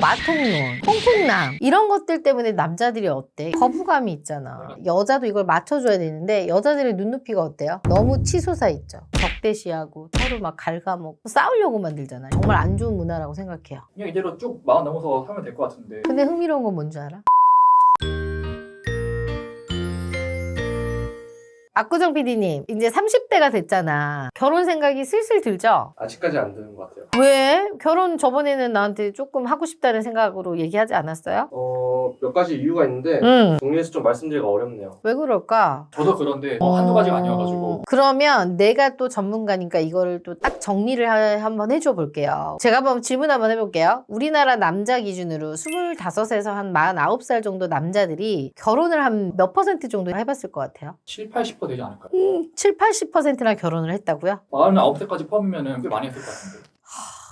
마통론, 통풍남 이런 것들 때문에 남자들이 어때? 거부감이 있잖아. 여자도 이걸 맞춰줘야 되는데 여자들의 눈높이가 어때요? 너무 치솟아 있죠. 적대시하고 서로 막 갉아먹고 싸우려고 만들잖아요. 정말 안 좋은 문화라고 생각해요. 그냥 이대로 쭉 마음 넘어서 하면 될 것 같은데. 근데 흥미로운 건 뭔지 알아? 압구정 PD님, 이제 30대가 됐잖아. 결혼 생각이 슬슬 들죠? 아직까지 안 드는 것 같아요. 왜? 결혼 저번에는 나한테 조금 하고 싶다는 생각으로 얘기하지 않았어요? 몇 가지 이유가 있는데 정리해서 좀 말씀드리기가 어렵네요. 왜 그럴까? 저도 그런데 한두 가지가 아니어가지고. 그러면 내가 또 전문가니까 이거를 또 딱 정리를 한번 해줘 볼게요. 제가 한번 질문 한번 해볼게요. 우리나라 남자 기준으로 25에서 한 49살 정도 남자들이 결혼을 한 몇 퍼센트 정도 해봤을 것 같아요? 7, 80% 되지 않을까요? 7, 80%나 결혼을 했다고요? 49세까지 포함이면 꽤 많이 했을 것 같은데.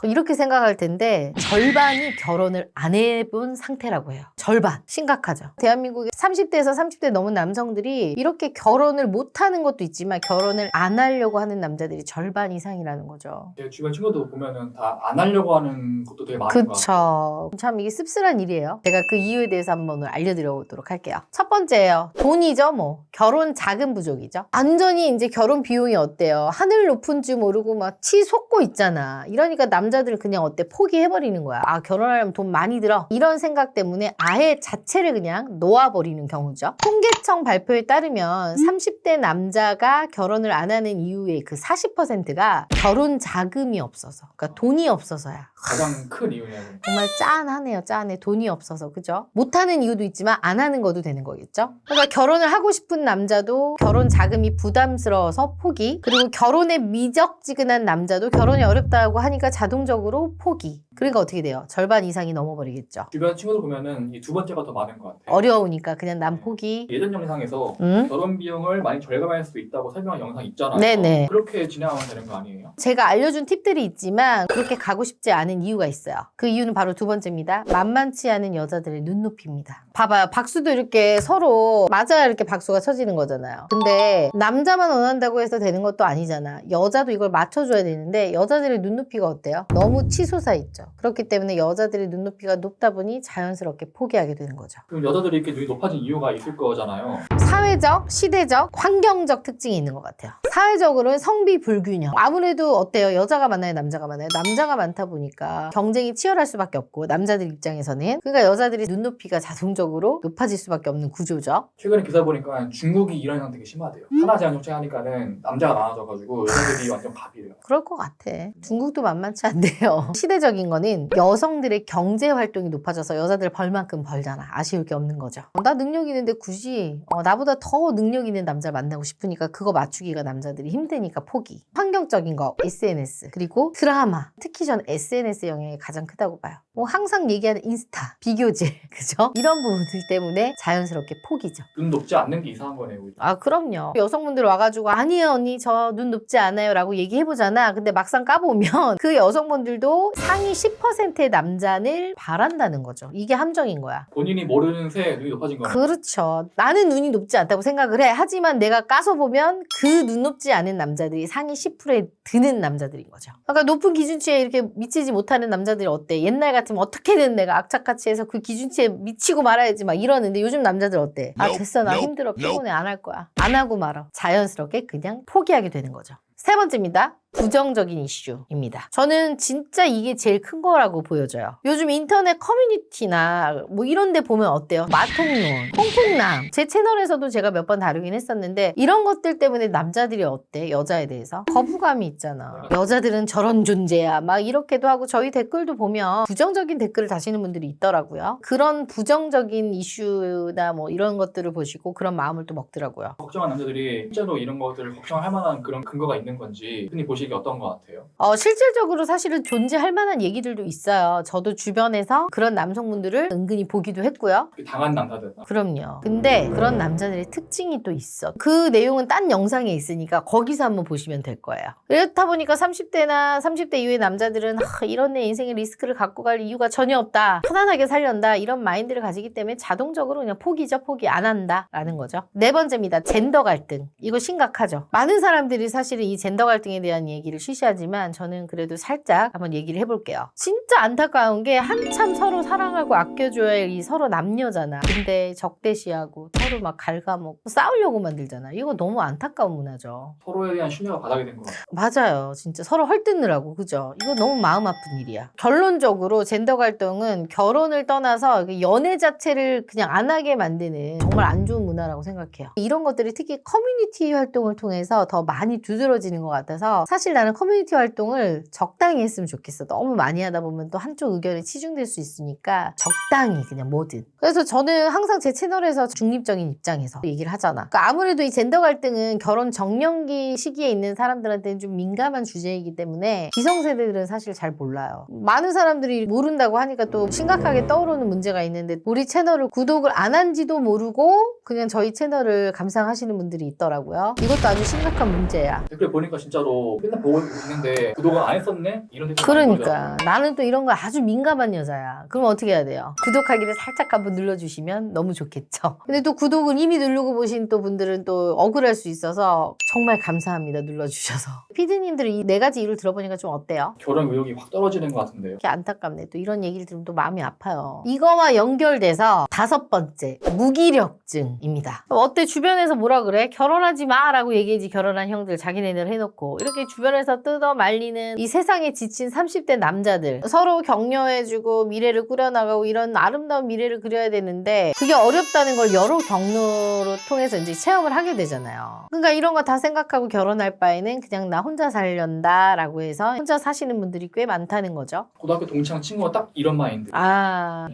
이렇게 생각할 텐데 절반이 결혼을 안 해본 상태라고 해요. 절반. 심각하죠. 대한민국의 30대에서 30대 넘은 남성들이 이렇게 결혼을 못하는 것도 있지만 결혼을 안 하려고 하는 남자들이 절반 이상이라는 거죠. 제 주변 친구도 보면은 다 안 하려고 하는 것도 되게 많은 것 같아요. 그쵸. 참 이게 씁쓸한 일이에요. 제가 그 이유에 대해서 한번 오늘 알려드려보도록 할게요. 첫 번째예요. 돈이죠 뭐. 결혼 자금 부족이죠. 완전히 이제 결혼 비용이 어때요? 하늘 높은 줄 모르고 막 치솟고 있잖아. 이러니까 남자들은 그냥 어때? 포기해버리는 거야. 아 결혼하려면 돈 많이 들어. 이런 생각 때문에 아예 자체를 그냥 놓아버리는 경우죠. 통계청 발표에 따르면 30대 남자가 결혼을 안 하는 이유의 그 40%가 결혼 자금이 없어서. 그러니까 돈이 없어서야. 가장 큰 이유는 정말 짠하네요. 짠해. 돈이 없어서. 그죠? 못하는 이유도 있지만 안 하는 것도 되는 거겠죠? 그러니까 결혼을 하고 싶은 남자도 결혼 자금이 부담스러워서 포기. 그리고 결혼에 미적지근한 남자도 결혼이 어렵다고 하니까 자동적으로 포기. 그러니까 어떻게 돼요? 절반 이상이 넘어버리겠죠. 주변 친구들 보면은 이 두 번째가 더 많은 것 같아요. 어려우니까 그냥 난 포기. 예전 영상에서 응? 결혼 비용을 많이 절감할 수 있다고 설명한 영상 있잖아요. 네네. 그렇게 진행하면 되는 거 아니에요? 제가 알려준 팁들이 있지만 그렇게 가고 싶지 않은 이유가 있어요. 그 이유는 바로 두 번째입니다. 만만치 않은 여자들의 눈높이입니다. 봐봐요. 박수도 이렇게 서로 맞아야 이렇게 박수가 쳐지는 거잖아요. 근데 남자만 원한다고 해서 되는 것도 아니잖아. 여자도 이걸 맞춰줘야 되는데 여자들의 눈높이가 어때요? 너무 치솟아 있죠. 그렇기 때문에 여자들의 눈높이가 높다 보니 자연스럽게 포기하게 되는 거죠. 그럼 여자들이 이렇게 눈이 높아진 이유가 있을 거잖아요. 사회적, 시대적, 환경적 특징이 있는 것 같아요. 사회적으로는 성비 불균형. 아무래도 어때요? 여자가 많아요? 남자가 많아요? 남자가 많다 보니까 경쟁이 치열할 수밖에 없고 남자들 입장에서는 그러니까 여자들이 눈높이가 자동적으로 높아질 수밖에 없는 구조죠. 최근에 기사 보니까 중국이 이런 현상 되게 심하대요. 하나 제한 정책하니까는 남자가 많아져가지고 여자들이 완전 갑이래요. 그럴 것 같아. 중국도 만만치 않대요. 시대적인 거는 여성들의 경제 활동이 높아져서 여자들 벌만큼 벌잖아. 아쉬울 게 없는 거죠. 나 능력 있는데 굳이 나보다 더 능력 있는 남자를 만나고 싶으니까 그거 맞추기가 남자들이 힘드니까 포기. 환경적인 거, SNS, 그리고 드라마. 특히 전 SNS 영향이 가장 크다고 봐요. 뭐 항상 얘기하는 인스타, 비교질, 그죠? 이런 부분들 때문에 자연스럽게 포기죠. 눈 높지 않는 게 이상한 거네요. 오히려. 아 그럼요. 여성분들 와가지고 아니에요 언니 저 눈 높지 않아요 라고 얘기해보잖아. 근데 막상 까보면 그 여성분들도 상위 10%의 남자를 바란다는 거죠. 이게 함정인 거야. 본인이 모르는 새에 눈이 높아진 거네요. 그렇죠. 나는 눈이 높지 않다고 생각을 해. 하지만 내가 까서 보면 그 눈 높지 않은 남자들이 상위 10%에 드는 남자들인 거죠. 그러니까 높은 기준치에 이렇게 미치지 못하는 남자들이 어때? 옛날 같으면 어떻게든 내가 악착같이 해서 그 기준치에 미치고 말아야지 막 이러는데 요즘 남자들 어때? 아 됐어 나 힘들어 피곤해 안 할 거야. 안 하고 말아. 자연스럽게 그냥 포기하게 되는 거죠. 세 번째입니다. 부정적인 이슈입니다. 저는 진짜 이게 제일 큰 거라고 보여져요. 요즘 인터넷 커뮤니티나 뭐 이런 데 보면 어때요? 마통론, 통풍남. 제 채널에서도 제가 몇 번 다루긴 했었는데 이런 것들 때문에 남자들이 어때? 여자에 대해서? 거부감이 있잖아. 여자들은 저런 존재야. 막 이렇게도 하고 저희 댓글도 보면 부정적인 댓글을 다시는 분들이 있더라고요. 그런 부정적인 이슈나 뭐 이런 것들을 보시고 그런 마음을 또 먹더라고요. 걱정한 남자들이 실제로 이런 것들을 걱정할 만한 그런 근거가 있는 건지 흔히 보시기 어떤 것 같아요? 실질적으로 사실은 존재할 만한 얘기들도 있어요. 저도 주변에서 그런 남성분들을 은근히 보기도 했고요. 당한 남자들. 그럼요. 근데 그런 남자들의 특징이 또 있어. 그 내용은 딴 영상에 있으니까 거기서 한번 보시면 될 거예요. 그렇다 보니까 30대나 30대 이후의 남자들은 이런 내 인생의 리스크를 갖고 갈 이유가 전혀 없다. 편안하게 살련다. 이런 마인드를 가지기 때문에 자동적으로 그냥 포기죠. 포기 안 한다. 라는 거죠. 네 번째입니다. 젠더 갈등. 이거 심각하죠. 많은 사람들이 사실은 이 젠더 갈등에 대한 얘기를 쉬쉬하지만 저는 그래도 살짝 한번 얘기를 해볼게요. 진짜 안타까운 게 한참 서로 사랑하고 아껴줘야 할 이 서로 남녀잖아. 근데 적대시하고 서로 막 갉아먹고 싸우려고 만들잖아. 이거 너무 안타까운 문화죠. 서로에 대한 신뢰가 바닥이 된 것 같아요. 맞아요. 진짜 서로 헐뜯느라고. 그죠? 이거 너무 마음 아픈 일이야. 결론적으로 젠더 갈등은 결혼을 떠나서 연애 자체를 그냥 안 하게 만드는 정말 안 좋은 문화라고 생각해요. 이런 것들이 특히 커뮤니티 활동을 통해서 더 많이 두드러지는 것 같아서 사실 나는 커뮤니티 활동을 적당히 했으면 좋겠어. 너무 많이 하다 보면 또 한쪽 의견에 치중될 수 있으니까 적당히 그냥 뭐든. 그래서 저는 항상 제 채널에서 중립적인 입장에서 얘기를 하잖아. 그러니까 아무래도 이 젠더 갈등은 결혼 정년기 시기에 있는 사람들한테는 좀 민감한 주제이기 때문에 기성세대들은 사실 잘 몰라요. 많은 사람들이 모른다고 하니까 또 심각하게 떠오르는 문제가 있는데 우리 채널을 구독을 안 한지도 모르고 그냥 저희 채널을 감상하시는 분들이 있더라고요. 이것도 아주 심각한 문제야. 댓글 보니까 진짜로 맨날 보고 있는데 구독을 안 했었네? 이런 댓글 그러니까 나는 또 이런 거 아주 민감한 여자야. 그럼 어떻게 해야 돼요? 구독하기를 살짝 한번 눌러주시면 너무 좋겠죠. 근데 또 구독을 이미 누르고 보신 또 분들은 또 억울할 수 있어서 정말 감사합니다. 눌러주셔서. 피디님들 이 네 가지 이유를 들어보니까 좀 어때요? 결혼 의욕이 확 떨어지는 것 같은데요. 이렇게 안타깝네. 또 이런 얘기를 들으면 또 마음이 아파요. 이거와 연결돼서 5번째 무기력증입니다. 어때? 주변에서 뭐라 그래? 결혼하지 마 라고 얘기하지. 결혼한 형들 자기네들 해놓고 이렇게 주변에서 뜯어 말리는 이 세상에 지친 30대 남자들 서로 격려해주고 미래를 꾸려나가고 이런 아름다운 미래를 그려야 되는데 그게 어렵다는 걸 여러 경로로 통해서 이제 체험을 하게 되잖아요. 그러니까 이런 거 다 생각하고 결혼할 바에는 그냥 나 혼자 살련다 라고 해서 혼자 사시는 분들이 꽤 많다는 거죠. 고등학교 동창 친구가 딱 이런 마인드.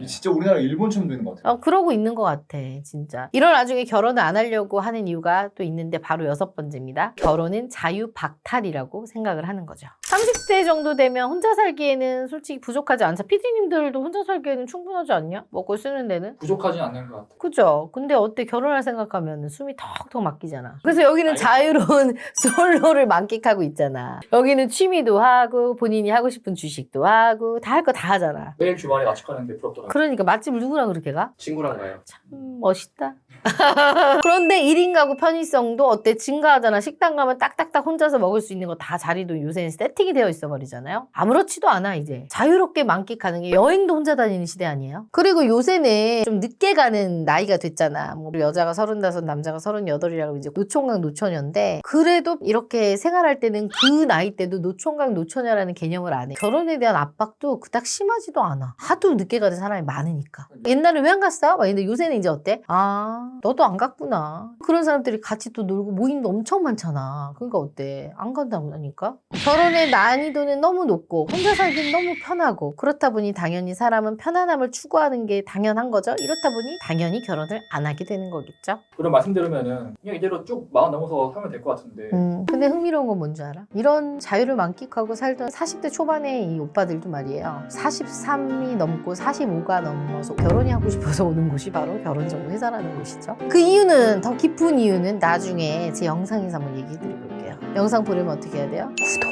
진짜 우리나라 일본처럼 되는 것 같아요. 그러고 있는 것 같아 진짜. 이런 나중에 결혼을 안 하려고 하는 이유가 또 있는데 바로 6번째입니다. 결혼은 자유박탈이라고 생각을 하는 거죠. 30대 정도 되면 혼자 살기에는 솔직히 부족하지 않죠. PD님들도 혼자 살기에는 충분하지 않냐? 먹고 쓰는 데는? 부족하진 않는 것 같아요. 그죠? 근데 어때? 결혼할 생각하면 숨이 턱턱 막히잖아. 그래서 여기는 자유로운 솔로를 만끽하고 있잖아. 여기는 취미도 하고 본인이 하고 싶은 주식도 하고 다 할 거 다 하잖아. 매일 주말에 낮축하는데 부럽더라고요. 그러니까 맛집을 누구랑 그렇게 가? 친구랑 가요. 참 멋있다. 그런데 1인 가구 편의성도 어때? 증가하잖아. 식당 가면 딱딱딱 혼자서 먹을 수 있는 거 다 자리도 요새는 세팅이 되어 있어 버리잖아요. 아무렇지도 않아 이제. 자유롭게 만끽하는 게 여행도 혼자 다니는 시대 아니에요? 그리고 요새는 좀 늦게 가는 나이가 됐잖아. 뭐 여자가 35, 남자가 38이라고 이제 노총각 노처녀인데 그래도 이렇게 생활할 때는 그 나이 때도 노총각 노처녀라는 개념을 안 해. 결혼에 대한 압박도 그닥 심하지도 않아. 하도 늦게 가는 사람이 많으니까. 옛날에 왜 안 갔어? 막 근데 요새는 이제 어때? 너도 안 갔구나. 그런 사람들이 같이 또 놀고 모임도 엄청 많잖아. 그러니까 어때? 안 간다고 하니까? 결혼의 난이도는 너무 높고 혼자 살기는 너무 편하고 그렇다 보니 당연히 사람은 편안함을 추구하는 게 당연한 거죠. 이렇다 보니 당연히 결혼을 안 하게 되는 거겠죠. 그런 말씀 들으면은 그냥 이대로 쭉 마음 넘어서 살면 될 것 같은데 근데 흥미로운 건 뭔지 알아? 이런 자유를 만끽하고 살던 40대 초반의 이 오빠들도 말이에요. 43이 넘고 45가 넘어서 결혼이 하고 싶어서 오는 곳이 바로 결혼정보 회사라는 곳이죠. 그 이유는 더 깊은 이유는 나중에 제 영상에서 한번 얘기해 드려볼게요. 영상 보려면 어떻게 해야 돼요? 구독!